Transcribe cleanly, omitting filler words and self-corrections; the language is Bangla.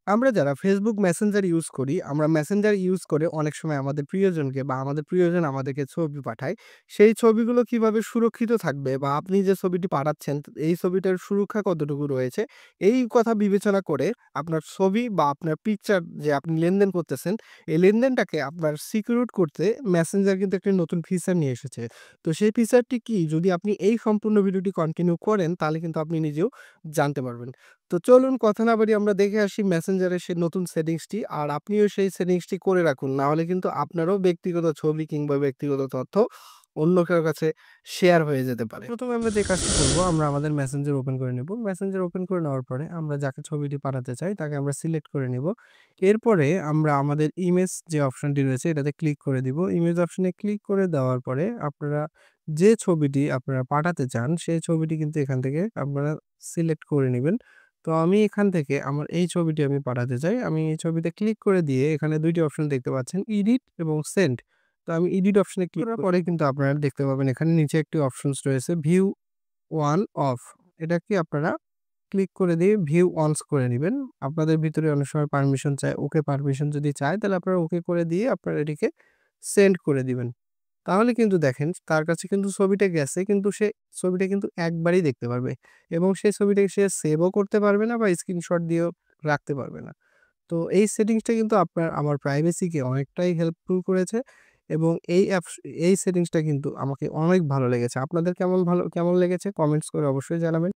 আমরা যারা Facebook মেসেঞ্জার ইউজ করি, আমরা মেসেঞ্জার ইউজ করে অনেক সময় আমাদের প্রিয়জনকে বা আমাদের প্রিয়জন আমাদেরকে ছবি পাঠায়। সেই ছবিগুলো কিভাবে সুরক্ষিত থাকবে বা আপনি যে ছবিটি পাঠাচ্ছেন, এই ছবিটার সুরক্ষা কতটুকু রয়েছে, এই কথা বিবেচনা করে আপনার ছবি বা আপনার পিকচার যে আপনি লেনদেন করতেছেন, এই লেনদেনটাকে আপনার সিকিউরড করতে মেসেঞ্জার কিন্তু একটি নতুন ফিচার নিয়ে এসেছে। তো সেই ফিচারটি কি? যদি আপনি এই সম্পূর্ণ ভিডিওটি কন্টিনিউ করেন, তাহলে কিন্তু আপনি নিজেও জানতে পারবেন। তো চলুন কথা না বাড়িয়ে আমরা দেখে আসি মেসেঞ্জারের সেই নতুন সেটিংসটি। আর আপনিও সেই সেটিংসটি করে রাখুন। না হলে কিন্তু আপনারও ব্যক্তিগত ছবি কিংবা ব্যক্তিগত তথ্য অন্য কারো কাছে শেয়ার হয়ে যেতে পারে। ১ম এ আমরা যে কাজটি করব, আমরা আমাদের মেসেঞ্জার ওপেন করে নেব। মেসেঞ্জার ওপেন করে নেওয়ার পরে আমরা যাকে ছবিটি পাঠাতে চাই তাকে আমরা সিলেক্ট করে নিব। এরপরে আমরা আমাদের ইমেজ যে অপশনটি রয়েছে এটাতে ক্লিক করে দিব। ইমেজ অপশনে ক্লিক করে দেওয়ার পরে আপনারা যে ছবিটি আপনারা পাঠাতে চান সেই ছবিটি কিন্তু এখান থেকে আপনারা সিলেক্ট করে নিবেন। তো আমি এখান থেকে আমার এই ছবিটি আমি পাঠাতে চাই। আমি এই ছবিতে ক্লিক করে দিয়ে এখানে ২ টি অপশন দেখতে পাচ্ছেন, এডিট এবং সেন্ড। তো আমি এডিট অপশনে ক্লিক করার পরে কিন্তু আপনারা দেখতে পাবেন এখানে নিচে একটি অপশনস রয়েছে ভিউ ওয়ান অফ। এটাকে আপনারা ক্লিক করে দিয়ে ভিউ অনস করে নিবেন। আপনাদের ভিতরে অনেক সময় পারমিশন চায়। ওকে পারমিশন যদি চায় তাহলে আপনারা ওকে করে দিয়ে আপনারা এটিকে সেন্ড করে দিবেন। তাহলে কিন্তু দেখেন তার কাছে কিন্তু ছবিটা গেছে কিন্তু সে ছবিটা কিন্তু একবারই দেখতে পারবে এবং সেই ছবিটাকে সে সেভও করতে পারবে না বা স্ক্রিনশট দিয়েও রাখতে পারবে না। তো এই সেটিংসটা কিন্তু আমার প্রাইভেসিকে অনেকটাই হেল্পফুল করেছে এবং এই সেটিংসটা কিন্তু আমাকে অনেক ভালো লেগেছে। আপনাদের কেমন লেগেছে কমেন্টস করে অবশ্যই জানাবেন।